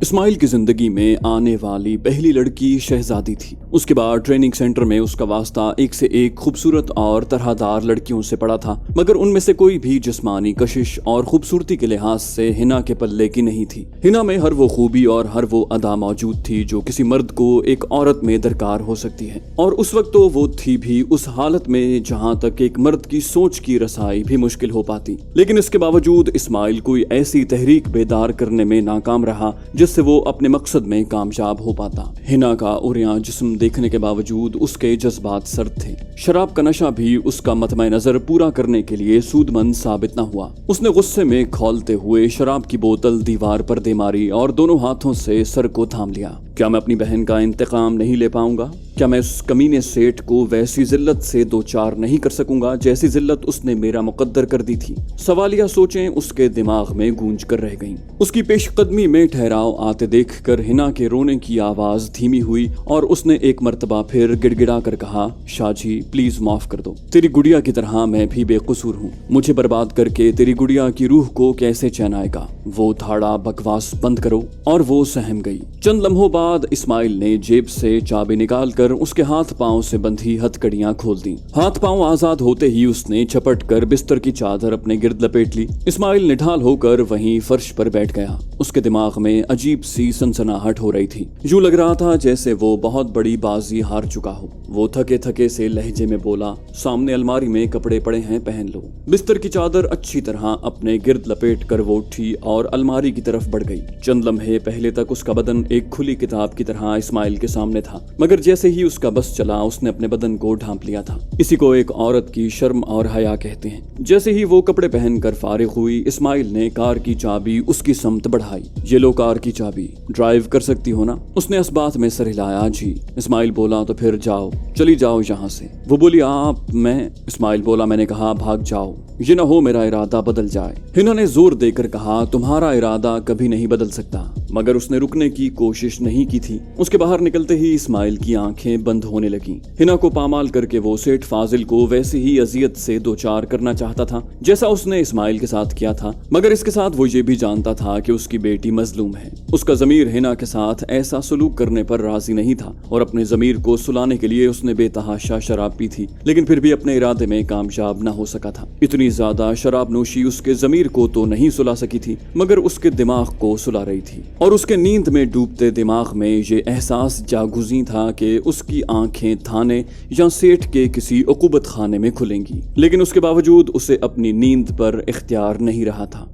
اسماعیل کی زندگی میں آنے والی پہلی لڑکی شہزادی تھی۔ اس کے بعد ٹریننگ سینٹر میں اس کا واسطہ ایک سے ایک خوبصورت اور طرح دار لڑکیوں سے پڑا تھا، مگر ان میں سے کوئی بھی جسمانی کشش اور خوبصورتی کے لحاظ سے ہنا کے پلے کی نہیں تھی۔ ہنا میں ہر وہ خوبی اور ہر وہ ادا موجود تھی جو کسی مرد کو ایک عورت میں درکار ہو سکتی ہے، اور اس وقت تو وہ تھی بھی اس حالت میں جہاں تک ایک مرد کی سوچ کی رسائی بھی مشکل ہو پاتی۔ لیکن اس کے باوجود اسماعیل کوئی ایسی تحریک بیدار کرنے میں ناکام رہا جس سے وہ اپنے مقصد میں کامیاب ہو پاتا۔ ہنا کا عریاں جسم دیکھنے کے باوجود اس کے جذبات سرد تھے۔ شراب کا نشہ بھی اس کا مطمع نظر پورا کرنے کے لیے سود مند ثابت نہ ہوا۔ اس نے غصے میں کھولتے ہوئے شراب کی بوتل دیوار پر دے ماری اور دونوں ہاتھوں سے سر کو تھام لیا۔ کیا میں اپنی بہن کا انتقام نہیں لے پاؤں گا؟ کیا میں اس کمینے سیٹ کو ویسی ذلت سے دوچار نہیں کر سکوں گا جیسی ذلت اس نے میرا مقدر کر دی تھی؟ سوالیہ سوچیں اس کے دماغ میں گونج کر رہ گئیں۔ اس کی پیش قدمی میں ٹھہراؤ آتے دیکھ کر ہنا کے رونے کی آواز دھیمی ہوئی اور اس نے ایک مرتبہ پھر گڑ گڑا کر کہا، شاہ جی پلیز معاف کر دو، تیری گڑیا کی طرح میں بھی بے قصور ہوں، مجھے برباد کر کے تیری گڑیا کی روح کو کیسے چین آئے گا؟ وہ تھاڑا بکواس بند کرو۔ اور وہ سہم گئی۔ چند لمحوں بعد اسماعیل نے جیب سے چابی نکال کر اس کے ہاتھ پاؤں سے بندھی ہتھکڑیاں کھول دیں۔ ہاتھ پاؤں آزاد ہوتے ہی اس نے جھپٹ کر بستر کی چادر اپنے گرد لپیٹ لی۔ اسماعیل نڈھال ہو کر وہیں فرش پر بیٹھ گیا۔ اس کے دماغ میں عجیب سی سنسناہٹ ہو رہی تھی، یوں لگ رہا تھا جیسے وہ بہت بڑی بازی ہار چکا ہو۔ وہ تھکے تھکے سے لہجے میں بولا، سامنے الماری میں کپڑے پڑے ہیں، پہن لو۔ بستر کی چادر اچھی طرح اپنے گرد لپیٹ کر وہ اٹھی اور الماری کی طرف بڑھ گئی۔ چند لمحے پہلے تک اس کا بدن ایک کھلی کتاب کی طرح اسماعیل کے سامنے تھا، مگر جیسے ہی اس کا بس چلا اس نے اپنے بدن کو ڈھانپ لیا تھا۔ اسی کو ایک عورت کی شرم اور حیا کہتے ہیں۔ جیسے ہی وہ کپڑے پہن کر فارغ ہوئی، اسماعیل نے کار کی چابی اس کی سمت بڑھائی۔ یہ لو کار کی چابی، ڈرائیو کر سکتی ہو نا؟ اس نے اس بات میں سر ہلایا، جی۔ اسماعیل بولا، تو پھر جاؤ، چلی جاؤ یہاں سے۔ وہ بولی، آپ؟ میں؟ اسماعیل بولا، میں نے کہا بھاگ جاؤ، یہ نہ ہو میرا ارادہ بدل جائے۔ ہنا نے زور دے کر کہا، تمہارا ارادہ کبھی نہیں بدل سکتا، مگر اس نے رکنے کی کوشش نہیں کی تھی۔ اس کے باہر نکلتے ہی اسماعیل کی آنکھیں بند ہونے لگیں۔ ہنا کو پامال کر کے وہ سیٹ فاضل کو ویسے ہی اذیت سے دوچار کرنا چاہتا تھا جیسا اس نے اسماعیل کے ساتھ کیا تھا، مگر اس کے ساتھ وہ یہ بھی جانتا تھا کہ اس کی بیٹی مظلوم ہے۔ اس کا ضمیر ہنا کے ساتھ ایسا سلوک کرنے پر راضی نہیں تھا، اور اپنے ضمیر کو سلانے کے لیے اس نے بے تحاشا شراب پی تھی، لیکن پھر بھی اپنے ارادے میں کامیاب نہ ہو سکا تھا۔ اتنی زیادہ شراب نوشی اس کے ضمیر کو تو نہیں سلا سکی تھی، مگر اس کے دماغ کو سلا رہی تھی، اور اس کے نیند میں ڈوبتے دماغ میں یہ احساس جاگزیں تھا کہ اس کی آنکھیں تھانے یا سیٹ کے کسی عقوبت خانے میں کھلیں گی، لیکن اس کے باوجود اسے اپنی نیند پر اختیار نہیں رہا تھا۔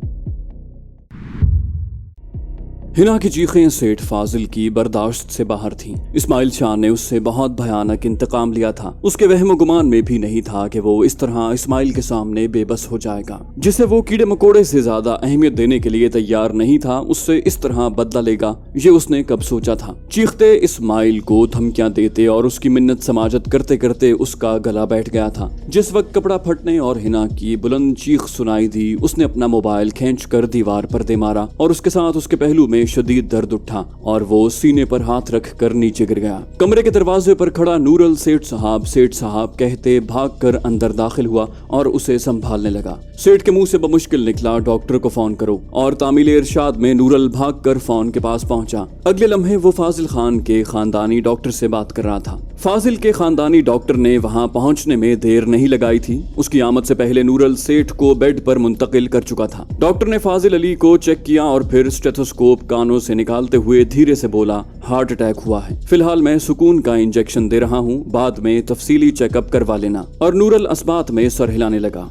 ہنا کی چیخیں سیٹ فاضل کی برداشت سے باہر تھیں۔ اسماعیل شاہ نے اس سے بہت بھیانک انتقام لیا تھا۔ اس کے وہم و گمان میں بھی نہیں تھا کہ وہ اس طرح اسماعیل کے سامنے بے بس ہو جائے گا، جسے وہ کیڑے مکوڑے سے زیادہ اہمیت دینے کے لیے تیار نہیں تھا، اس سے اس طرح بدلہ لے گا، یہ اس نے کب سوچا تھا۔ چیختے اسماعیل کو دھمکیاں دیتے اور اس کی منت سماجت کرتے کرتے اس کا گلا بیٹھ گیا تھا۔ جس وقت کپڑا پھٹنے اور ہنا کی بلند چیخ سنائی دی، اس نے اپنا موبائل کھینچ کر دیوار پر دے مارا، اور اس کے ساتھ اس کے پہلو میں شدید درد اٹھا اور وہ سینے پر ہاتھ رکھ کر نیچے گر گیا۔ کمرے کے دروازے پر کھڑا نورل سیٹ صاحب کہتے بھاگ کر اندر داخل ہوا اور اسے سنبھالنے لگا۔ سیٹ کے منہ سے بمشکل نکلا، ڈاکٹر کو فون کرو، اور تعمیل ارشاد میں نورل بھاگ کر فون کے پاس پہنچا۔ اگلے لمحے وہ فاضل خان کے خاندانی ڈاکٹر سے بات کر رہا تھا۔ فاضل کے خاندانی ڈاکٹر نے وہاں پہنچنے میں دیر نہیں لگائی تھی۔ اس کی آمد سے پہلے نورل سیٹ کو بیڈ پر منتقل کر چکا تھا۔ ڈاکٹر نے فاضل علی کو چیک کیا اور پھر اسٹیتھوسکوپ کانوں سے نکالتے ہوئے دھیرے سے بولا، ہارٹ اٹیک ہوا ہے، فی الحال میں سکون کا انجیکشن دے رہا ہوں، بعد میں تفصیلی چیک اپ کروا لینا۔ اور نورل اس بات میں سر ہلانے لگا۔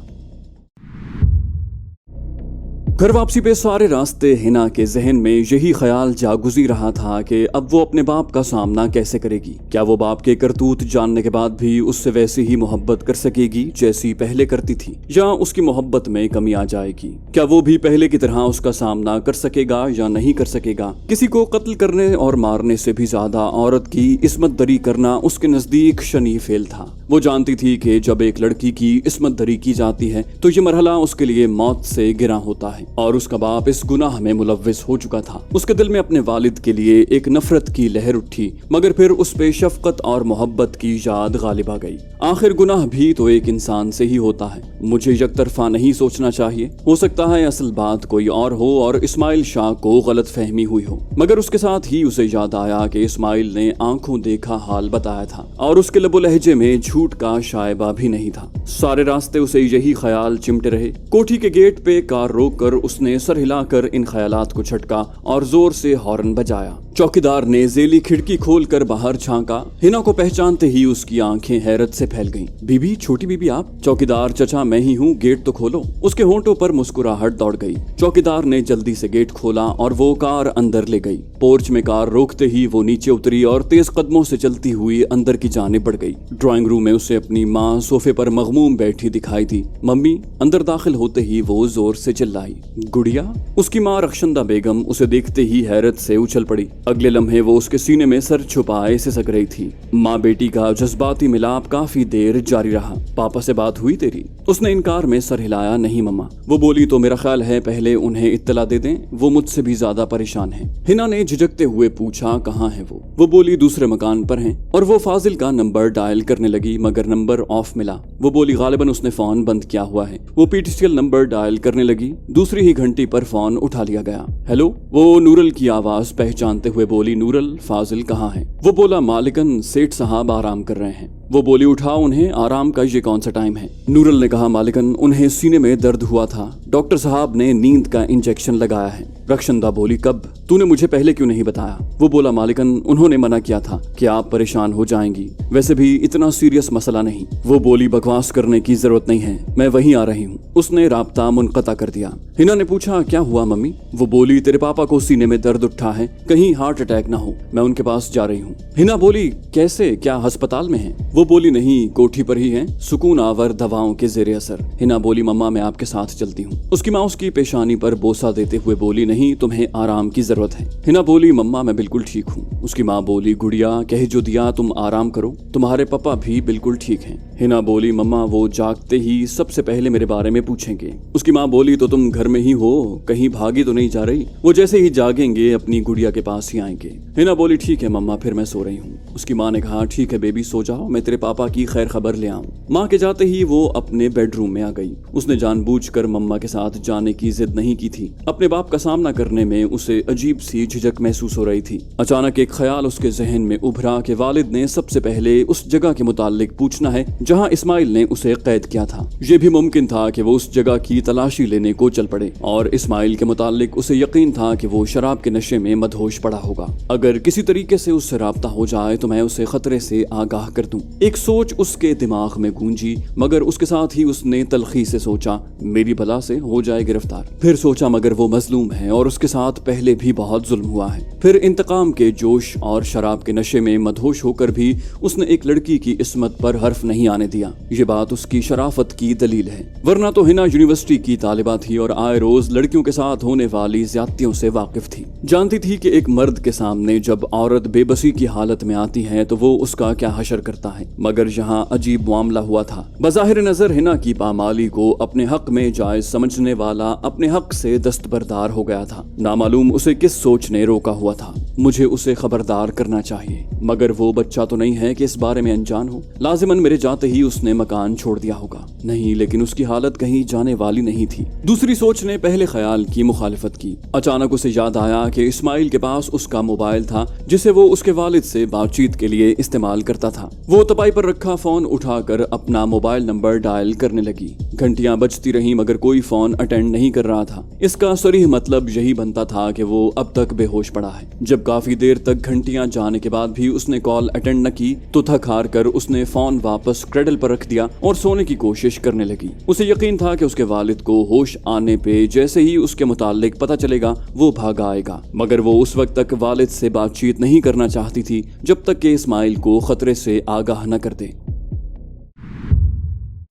گھر واپسی پہ سارے راستے ہنا کے ذہن میں یہی خیال جاگزی رہا تھا کہ اب وہ اپنے باپ کا سامنا کیسے کرے گی۔ کیا وہ باپ کے کرتوت جاننے کے بعد بھی اس سے ویسی ہی محبت کر سکے گی جیسی پہلے کرتی تھی، یا اس کی محبت میں کمی آ جائے گی؟ کیا وہ بھی پہلے کی طرح اس کا سامنا کر سکے گا یا نہیں کر سکے گا؟ کسی کو قتل کرنے اور مارنے سے بھی زیادہ عورت کی عصمت دری کرنا اس کے نزدیک شنی فعل تھا۔ وہ جانتی تھی کہ جب ایک لڑکی کی عصمت دری کی جاتی ہے تو یہ مرحلہ اس کے لیے موت سے گراں ہوتا ہے۔ है और उसका बाप इस गुनाह में मुलव्विस हो चुका था। उसके दिल में अपने वालिद के लिए एक नफरत की लहर उठी, मगर फिर उस पे शफकत और मोहब्बत की याद गालिब आ गई। आखिर गुनाह भी तो एक इंसान से ही होता है, मुझे यकतरफा नहीं सोचना चाहिए। हो सकता है असल बात कोई और हो और इस्माइल शाह को गलत फहमी हुई हो। मगर उसके साथ ही उसे याद आया कि इस्माइल ने आंखों देखा हाल बताया था और उसके लबो लहजे में झूठ का शायबा भी नहीं था। सारे रास्ते उसे यही ख्याल चिमटे रहे। कोठी के गेट पे कार रोककर उसने सर हिलाकर इन ख्यालात को झटका और जोर से हॉर्न बजाया। चौकीदार ने जेली खिड़की खोलकर बाहर झांका। हिना को पहचानते ही उसकी आंखें हैरत से फैल गईं। बीबी, छोटी बीबी आप? चौकीदार, चचा मैं ही हूँ, गेट तो खोलो। उसके होंठों पर मुस्कुराहट दौड़ गई। चौकीदार ने जल्दी से गेट खोला और वो कार अंदर ले गई। पोर्च में कार रोकते ही वो नीचे उतरी और तेज कदमों से चलती हुई अंदर की जाने बढ़ गई। ड्राइंग रूम में उसे अपनी माँ सोफे पर मगमूम बैठी दिखाई दी। मम्मी। अंदर दाखिल होते ही वो जोर से चिल्लाई। गुड़िया? उसकी माँ रखशंदा बेगम उसे देखते ही हैरत से उछल पड़ी। अगले लम्हे वो उसके सीने में सर छुपाए सिसक रही थी। माँ बेटी का जज्बाती मिलाप काफी देर जारी रहा। पापा से बात हुई तेरी? उसने इनकार में सर हिलाया। नहीं मम्मा। वो बोली तो मेरा ख्याल है पहले उन्हें इत्तला दे दें, वो मुझसे भी ज्यादा परेशान है। हिना ने झिझकते हुए पूछा कहाँ है वो बोली दूसरे मकान पर हैं। और वो फाजिल का नंबर डायल करने लगी मगर नंबर ऑफ मिला। वो बोली गालिबन उसने फोन बंद किया हुआ है। वो पीटीसीएल नंबर डायल करने लगी। दूसरी ही घंटी पर फोन उठा लिया गया। हेलो? वो नूरल की आवाज पहचानते हुए बोली नूरल, फाजिल कहाँ है? वो बोला मालिकन, सेठ साहब आराम कर रहे हैं। वो बोली उठाओ उन्हें, आराम का ये कौन सा टाइम है? नूरल ने कहा मालिकन, उन्हें सीने में दर्द हुआ था, डॉक्टर साहब ने नींद का इंजेक्शन लगाया है। रखशंदा बोली कब? तूने मुझे पहले क्यों नहीं बताया? वो बोला मालिकन, उन्होंने मना किया था कि आप परेशान हो जाएंगी, वैसे भी इतना सीरियस मसला नहीं। वो बोली बकवास करने की जरूरत नहीं है, मैं वहीं आ रही हूँ। उसने राब्ता मुनक़ता कर दिया। हिना ने पूछा क्या हुआ मम्मी? वो बोली तेरे पापा को सीने में दर्द उठा है, कहीं हार्ट अटैक ना हो, मैं उनके पास जा रही हूँ। हिना बोली कैसे, क्या अस्पताल में है? वो बोली नहीं, कोठी पर ही है, सुकून आवर दवाओं के जेरे असर। हिना बोली मम्मा मैं आपके साथ चलती हूँ। उसकी माँ उसकी पेशानी पर बोसा देते हुए बोली नहीं, तुम्हें आराम की जरूरत है। हिना बोली मम्मा मैं बिल्कुल ठीक हूँ। उसकी माँ बोली गुड़िया कह जो दिया, तुम आराम करो, तुम्हारे पापा भी बिल्कुल ठीक हैं। हिना बोली मम्मा वो जागते ही सबसे पहले मेरे बारे में पूछेंगे। उसकी माँ बोली तो तुम घर में ही हो, कहीं भागी तो नहीं जा रही? वो जैसे ही जागेंगे अपनी गुड़िया के पास ही आएंगे। हिना बोली ठीक है मम्मा, फिर मैं सो रही हूँ। उसकी माँ ने कहा ठीक है बेबी सो जाओ, मैं तेरे पापा की खैर खबर ले आऊँ। माँ के जाते ही वो अपने बेडरूम में आ गई। उसने जानबूझकर मम्मा के साथ जाने की जिद नहीं की थी। अपने बाप का सामना करने में उसे अजीब सी झिझक महसूस हो रही थी। अचानक एक ख्याल उसके जहन में उभरा कि वालिद ने सबसे पहले उस जगह के मुतालिक पूछना है जहाँ इस्माइल ने उसे कैद किया था। ये भी मुमकिन था कि वो उस जगह की तलाशी लेने को चल पड़े और इस्माइल के मुतालिक उसे यकीन था कि वो शराब के नशे में मदहोश पड़ा होगा। अगर किसी तरीके से उससे राब्ता हो जाए तो मैं उसे खतरे से आगाह कर दूं। एक सोच उसके दिमाग में गूंजी, मगर उसके साथ ही उसने तलखी से सोचा मेरी भला से हो जाए गिरफ्तार। फिर सोचा मगर वो मजलूम है और उसके साथ पहले भी बहुत जुल्म हुआ है। फिर इंतकाम के जोश और शराब के नशे में मदहोश होकर भी उसने एक लड़की की इस्मत पर हर्फ नहीं आने दिया। ये बात उसकी शराफत की दलील है, वरना तो हिना यूनिवर्सिटी की तालिबा थी और आए रोज लड़कियों के साथ होने वाली ज्यादतियों से वाकिफ थी। जानती थी कि एक मर्द के सामने जब औरत बेबसी की हालत में आती है तो वो उसका क्या हशर करता है। मगर यहाँ अजीब मामला हुआ था। बज़ाहिर नजर हिना की पामाली को अपने हक में जायज समझने वाला अपने हक से दस्तबरदार हो गया था। नामालूम उसे किस सोच ने रोका हुआ था। मुझे उसे खबरदार करना चाहिए, मगर वो बच्चा तो नहीं है कि इस बारे में अनजान हो। लाजिमन मेरे जाते ही उसने मकान छोड़ दिया होगा। नहीं, लेकिन उसकी हालत कहीं जाने वाली नहीं थी। दूसरी सोच ने पहले ख्याल की मुखालिफत की। अचानक उसे याद आया कि इस्माइल के पास उसका मोबाइल था जिसे वो उसके वालिद से बातचीत के लिए इस्तेमाल करता था। वो तपाई पर रखा फोन उठाकर अपना मोबाइल नंबर डायल करने लगी। घंटियां बजती रहीं मगर कोई फोन अटेंड नहीं कर रहा था। इसका सरीह मतलब यही बनता था कि वो अब तक बेहोश पड़ा है। जब काफी देर तक घंटियां जाने के बाद भी उसने कॉल अटेंड न की तो थक हार कर उसने फोन वापस क्रेडल पर रख दिया और सोने की कोशिश करने लगी। उसे यकीन था कि उसके वालिद को होश आने पे जैसे ही उसके मुतालिक पता चलेगा वो भागा आएगा। मगर वो उस वक्त तक वालिद से बातचीत नहीं करना चाहती थी जब तक कि इस्माइल को खतरे से आगाह न कर दे।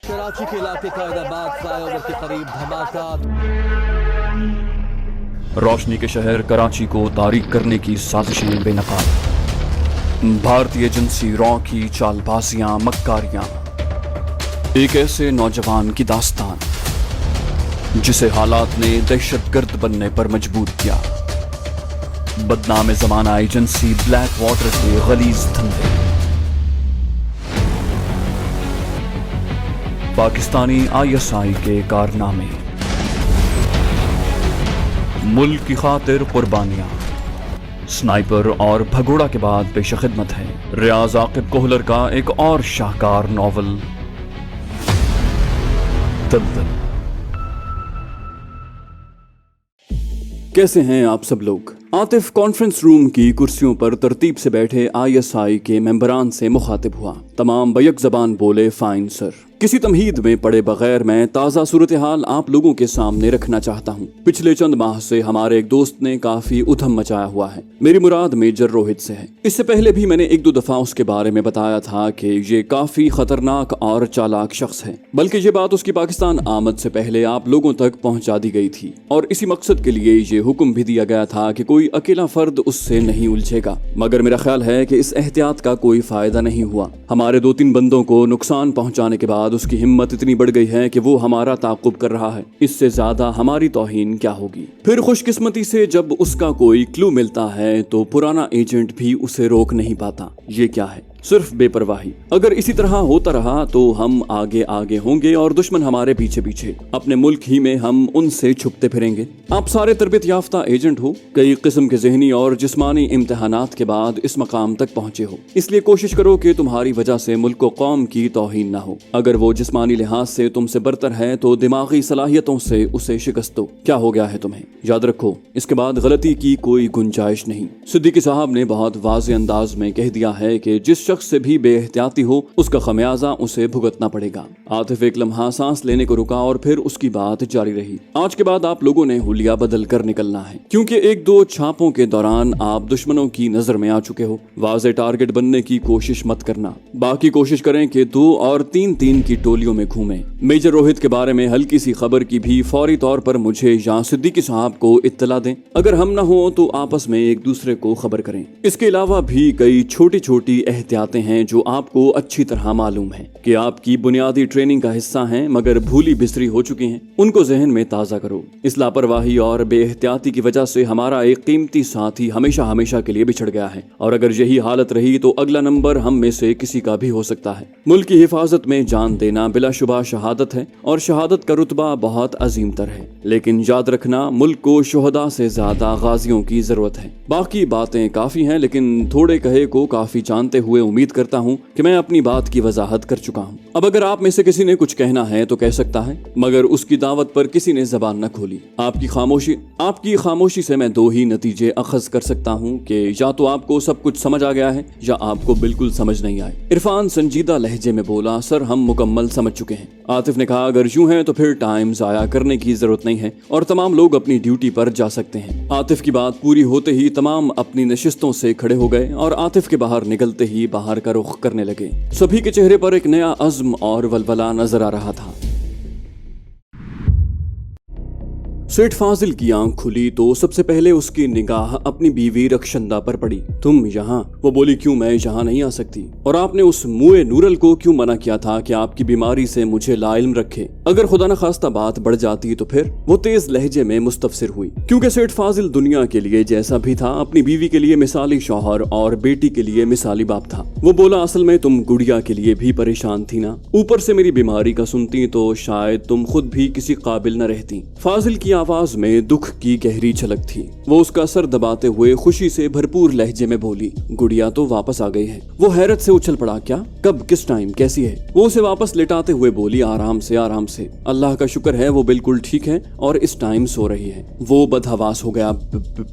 कराची के इलाके कायदाबाद फ्लाईओवर के करीब धमाका। रोशनी के शहर कराची को तारीक करने की साजिशें बेनकाब। भारतीय एजेंसी रॉ की चालबाजियां, मक्कारियां, एक ऐसे नौजवान की दास्तान जिसे हालात ने दहशतगर्द बनने पर मजबूर किया। बदनाम ज़माना एजेंसी ब्लैक वाटर के गलीज धंधे, पाकिस्तानी ISI के कारनामे, मुल्क की खातिर कुर्बानियां, स्नाइपर और भगोड़ा के बाद पेश खिदमत है रियाज आकिब कोहलर का एक और शाहकार नॉवल दलदल। कैसे हैं आप सब लोग? आतिफ कॉन्फ्रेंस रूम की कुर्सियों पर तरतीब से बैठे ISI के मेंबरान से मुखातिब हुआ। तमाम बैक जबान बोले, फाइन सर। किसी तमहीद में पड़े बगैर मैं ताज़ा सूरत हाल आप लोगों के सामने रखना चाहता हूँ। पिछले चंद माह से हमारे एक दोस्त ने काफी उधम मचाया हुआ है। मेरी मुराद मेजर रोहित से है। इससे पहले भी मैंने एक दो दफा उसके बारे में बताया था कि ये काफी खतरनाक और चालाक शख्स है, बल्कि ये बात उसकी पाकिस्तान आमद से पहले आप लोगों तक पहुंचा दी गई थी और इसी मकसद के लिए ये हुक्म भी दिया गया था कि कोई अकेला फर्द उससे नहीं उलझेगा। मगर मेरा ख्याल है कि इस एहतियात का कोई फायदा नहीं हुआ। हमारे 2-3 बंदों को नुकसान पहुंचाने के बाद उसकी हिम्मत इतनी बढ़ गई है कि वो हमारा ताक़ुब कर रहा है। इससे ज्यादा हमारी तौहीन क्या होगी। फिर खुशकिस्मती से जब उसका कोई क्लू मिलता है तो पुराना एजेंट भी उसे रोक नहीं पाता। ये क्या है? सिर्फ बेपरवाही। अगर इसी तरह होता रहा तो हम आगे आगे होंगे और दुश्मन हमारे पीछे पीछे। अपने मुल्क ही में हम उनसे छुपते फिरेंगे। आप सारे तरबियत याफ्ता एजेंट हो, कई किस्म के ज़हनी और जिस्मानी इम्तिहानात के बाद इस मकाम तक पहुंचे हो, इसलिए कोशिश करो कि तुम्हारी वजह से मुल्क व कौम की तौहीन ना हो। अगर वो जिस्मानी लिहाज से तुमसे बरतर है तो दिमागी सलाहियतों से उसे शिकस्त दो। क्या हो गया है तुम्हें? याद रखो, इसके बाद गलती की कोई गुंजाइश नहीं। सिद्दीकी साहब ने बहुत वाज़ेह अंदाज में कह दिया है कि जिस शख्स से भी बेएहतियाती हो उसका खमियाजा उसे भुगतना पड़ेगा। आतिफ एक लम्हा सांस लेने को रुका और फिर उसकी बात जारी रही। आज के बाद आप लोगों ने हुलिया बदल कर निकलना है, क्योंकि 1-2 छापों के दौरान आप दुश्मनों की नजर में आ चुके हो। वाज़ेह टारगेट बनने की कोशिश मत करना। बाकी कोशिश करें कि 2 और 3 की टोलियों में घूमें। मेजर रोहित के बारे में हल्की सी खबर की भी फौरी तौर पर मुझे या सिद्दीकी साहब को इत्तला दें। अगर हम न हो तो आपस में एक दूसरे को खबर करें। इसके अलावा भी कई छोटी छोटी एहतियातें हैं जो आपको अच्छी तरह मालूम है कि आपकी बुनियादी ट्रेनिंग का हिस्सा हैं, मगर भूली बिसरी हो चुकी हैं। उनको जहन में ताज़ा करो। इस लापरवाही और बेएहतियाती की वजह से हमारा एक कीमती साथी हमेशा हमेशा के लिए बिछड़ गया है और अगर यही हालत रही तो अगला नंबर हम में से किसी का भी हो सकता है। मुल्क की हिफाजत में जान देना बिलाशुबा शहादत है और शहादत का रुतबा बहुत अजीम तर है, लेकिन याद रखना मुल्क को शुहदा से ज्यादा गाजियों की जरूरत है। बाकी बातें काफी हैं, लेकिन थोड़े कहे को काफी जानते हुए उम्मीद करता हूँ कि मैं अपनी बात की वजाहत कर चुका हूँ। अब अगर आप में से किसी ने कुछ कहना है तो कह सकता है, मगर उसकी दावत पर किसी ने जबान न खोली। आपकी खामोशी से मैं 2 ही नतीजे अखज कर सकता हूँ कि या तो आपको सब कुछ समझ आ गया है या आपको बिल्कुल समझ नहीं आए। इरफान संजीदा लहजे में बोला, सर हम मुकम्मल समझ चुके हैं। आतिफ ने कहा, अगर यूं है तो फिर टाइम जाया करने की जरूरत नहीं है और तमाम लोग अपनी ड्यूटी पर जा सकते हैं। आतिफ की बात पूरी होते ही तमाम अपनी नशिस्तों से खड़े हो गए और आतिफ के बाहर निकलते ही बाहर का रुख करने लगे। सभी के चेहरे पर एक नया अज़्म और वलवला नजर आ रहा था। सेठ फाजिल की आंख खुली तो सबसे पहले उसकी निगाह अपनी बीवी रक्षंदा पर पड़ी। तुम यहाँ? वो बोली, क्यों, मैं यहाँ नहीं आ सकती। और आपने उस मुए नूरल को क्यों मना किया था कि आपकी बीमारी से मुझे लाइल्म रखे? अगर खुदा न खास्ता बात बढ़ जाती तो फिर? वो तेज लहजे में मुस्तफसिर हुई, क्योंकि सेठ फाजिल दुनिया के लिए जैसा भी था, अपनी बीवी के लिए मिसाली शौहर और बेटी के लिए मिसाली बाप था। वो बोला, असल में तुम गुड़िया के लिए भी परेशान थी ना? ऊपर से मेरी बीमारी का सुनती तो शायद तुम खुद भी किसी काबिल न रहती। फाजिल की आवाज में दुख की गहरी झलक थी। वो उसका सर दबाते हुए खुशी से भरपूर लहजे में बोली, गुड़िया तो वापस आ गई है। वो हैरत से उछल पड़ा, क्या, कब, किस टाइम, कैसी है? वो उसे वापस लेटाते हुए बोली, आराम से आराम से, अल्लाह का शुक्र है वो बिल्कुल ठीक है और इस टाइम सो रही है। वो बदहवास हो गया,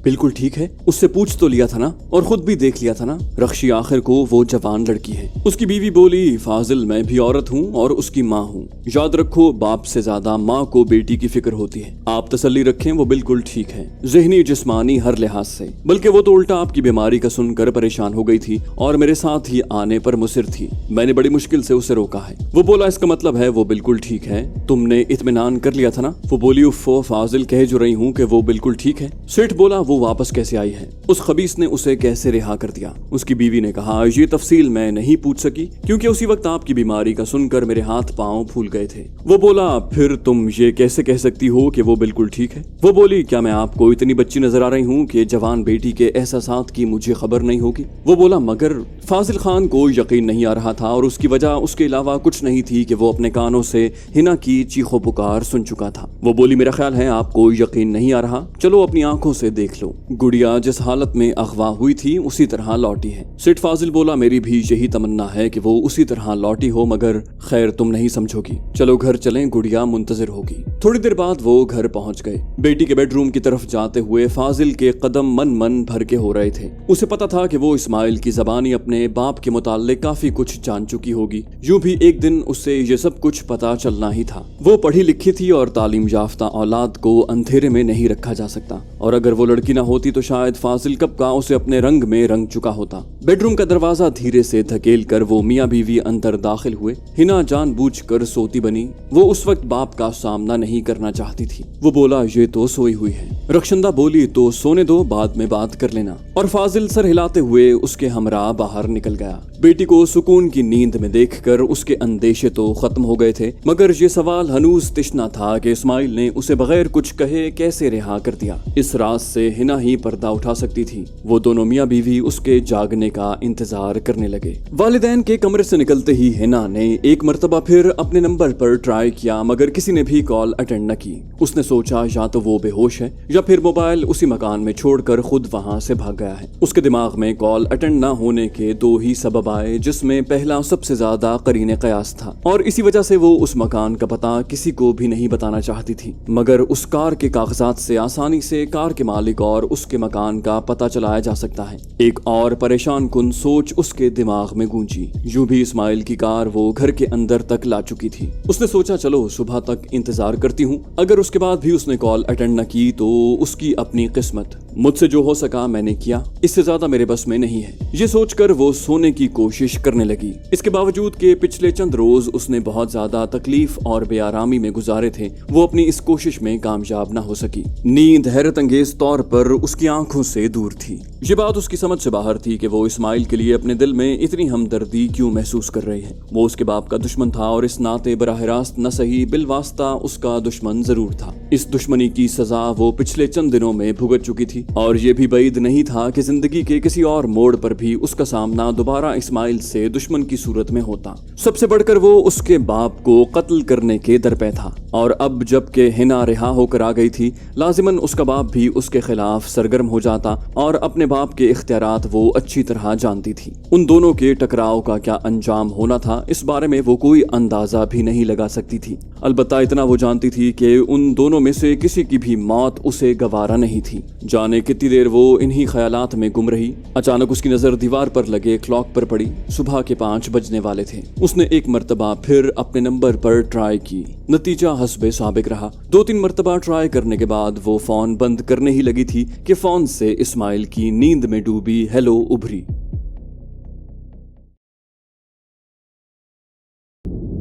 बिल्कुल ठीक है? उससे पूछ तो लिया था ना और खुद भी देख लिया था ना? रख्शी आखिर को वो जवान लड़की है। उसकी बीवी बोली, फाजिल मैं भी औरत हूँ और उसकी माँ हूँ। याद रखो, बाप से ज्यादा माँ को बेटी की फिक्र होती है। आप तसल्ली रखें, वो बिल्कुल ठीक है, ज़हनी जिस्मानी हर लिहाज से। बल्कि वो तो उल्टा आपकी बीमारी का सुनकर परेशान हो गई थी और मेरे साथ ही आने पर मुसिर थी। मैंने बड़ी मुश्किल से उसे रोका है। वो बोला, इसका मतलब है वो बिल्कुल ठीक है? तुमने इत्मीनान कर लिया था ना? वो बोली उफ़ो फाजिल, कह जो रही हूँ कि वो बिल्कुल ठीक है। सेठ बोला वो वापस कैसे आई है? उस खबीस ने उसे कैसे रिहा कर दिया? उसकी बीवी ने कहा ये तफसील मैं नहीं पूछ सकी क्योंकि उसी वक्त आपकी बीमारी का सुनकर मेरे हाथ पांव फूल गए थे। वो बोला फिर तुम ये कैसे कह सकती हो कि वो बिल्कुल ठीक है? वो बोली क्या मैं आपको इतनी बच्ची नजर आ रही हूँ कि जवान बेटी के एहसासात की मुझे खबर नहीं होगी? वो बोला मगर फाजिल खान को यकीन नहीं आ रहा था और उसकी वजह उसके अलावा कुछ नहीं थी कि वो अपने कानों से हिना की चीखो पुकार सुन चुका था। वो बोली मेरा ख्याल है आपको यकीन नहीं आ रहा, चलो अपनी आंखों से देख लो। गुड़िया जिस हालत में अगवा हुई थी उसी तरह लौटी है। सेठ फाजिल बोला मेरी भी यही तमन्ना है कि वो उसी तरह लौटी हो, मगर खैर तुम नहीं समझोगी। चलो घर चलें, गुड़िया मुंतजिर होगी। थोड़ी देर बाद वो घर पहुंच गए। बेटी के बेडरूम की तरफ जाते हुए फाजिल के कदम मन मन भर के हो रहे थे। उसे पता था कि वो इस्माइल की ज़बानी अपने बाप के मुताल्लिक काफी कुछ जान चुकी होगी। यूं भी एक दिन उससे ये सब कुछ पता चलना ही था। वो पढ़ी लिखी थी और तालीम याफ्ता औलाद को अंधेरे में नहीं रखा जा सकता, और अगर वो लड़की ना होती तो शायद फाजिल कब का उसे अपने रंग में रंग चुका होता। बेडरूम का दरवाजा धीरे से धकेल कर वो मियाँ बीवी अंदर दाखिल हुए। हिना जानबूझकर सोती बनी। वो उस वक्त बाप का सामना नहीं करना चाहती थी। वो बोला ये तो सोई हुई है। रक्षंदा बोली तो सोने दो, बाद में बात कर लेना। और फाजिल सर हिलाते हुए उसके हमरा बाहर निकल गया। बेटी को सुकून की नींद में देखकर उसके अंदेशे तो खत्म हो गए थे, मगर ये सवाल हनूज तिश्ना था कि इस्माइल ने उसे बगैर कुछ कहे कैसे रिहा कर दिया। इस राज से हिना ही पर्दा उठा सकती थी। वो दोनों मियाँ बीवी उसके जागने का इंतजार करने लगे। वालिदैन के कमरे से निकलते ही हिना ने एक मर्तबा फिर अपने नंबर पर ट्राई किया, मगर किसी ने भी कॉल अटेंड न की। उसने सोचा या तो वो बेहोश है या फिर मोबाइल उसी मकान में छोड़कर खुद वहां से भाग गया है। उसके दिमाग में कॉल अटेंड न होने के दो ही सबब आए, जिसमें पहला सबसे ज्यादा करीने कयास था और इसी वजह से वो उस मकान का पता किसी को भी नहीं बताना चाहती थी, मगर उस कार के कागजात से आसानी से कार के मालिक और उसके मकान का पता चलाया जा सकता है। एक और परेशान कुन सोच उसके दिमाग में गूंजी। यूं भी इस्माइल की कार वो घर के अंदर तक ला चुकी थी। उसने सोचा चलो सुबह तक इंतजार करती हूँ, अगर उसके बाद भी उसने कॉल अटेंड न की तो उसकी अपनी किस्मत। मुझसे जो हो सका मैंने किया, इससे ज्यादा मेरे बस में नहीं है। ये सोचकर वो सोने की कोशिश करने लगी। इसके बावजूद कि पिछले चंद रोज उसने बहुत ज्यादा तकलीफ और बेआरामी में गुजारे थे, वो अपनी इस कोशिश में कामयाब न हो सकी। नींद हैरत अंगेज तौर पर उसकी आंखों से दूर थी। ये बात उसकी समझ से बाहर थी कि वो इस्माइल के लिए अपने दिल में इतनी हमदर्दी क्यों महसूस कर रही है। वो उसके बाप का दुश्मन था और इस नाते बराह रास्त न सही बिलवास्ता उसका दुश्मन जरूर था। इस दुश्मनी की सजा वो पिछले चंद दिनों में भुगत चुकी थी और ये भी बैद नहीं था कि जिंदगी के किसी और मोड़ पर भी उसका सामना दोबारा इस्माइल से दुश्मन की सूरत में होता। सबसे बढ़कर वो उसके बाप को कत्ल करने के दर पे था, और अब जबकि हिना रिहा होकर आ गई थी, लाजिमन उसका बाप भी उसके खिलाफ सरगर्म हो जाता और अपने बाप के इख्तियारात वो अच्छी तरह जानती थी। उन दोनों के टकराव का क्या अंजाम होना था, इस बारे में वो कोई अंदाजा भी नहीं लगा सकती थी। अलबत्ता इतना वो जानती थी कि उन दोनों में से किसी की भी मौत उसे गवारा नहीं थी। जाने कितनी देर वो इन्हीं ख्यालात में गुम रही। अचानक उसकी नजर दीवार पर लगे क्लॉक पर पड़ी। सुबह के 5 बजने वाले थे। उसने एक मर्तबा फिर अपने नंबर पर ट्राई की। नतीजा हस्बे साबिक रहा। 2-3 मर्तबा ट्राई करने के बाद वो फोन बंद करने ही लगी थी कि फोन से इस्माइल की नींद में डूबी हेलो उभरी।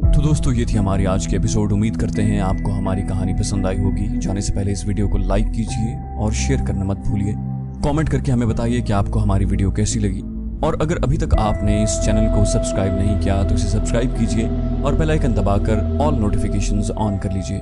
तो दोस्तों ये थी हमारी आज की एपिसोड। उम्मीद करते हैं आपको हमारी कहानी पसंद आई होगी। जाने से पहले इस वीडियो को लाइक कीजिए और शेयर करना मत भूलिए। कमेंट करके हमें बताइए कि आपको हमारी वीडियो कैसी लगी, और अगर अभी तक आपने इस चैनल को सब्सक्राइब नहीं किया तो इसे सब्सक्राइब कीजिए और बेल आइकन दबाकर ऑल नोटिफिकेशंस ऑन कर लीजिए।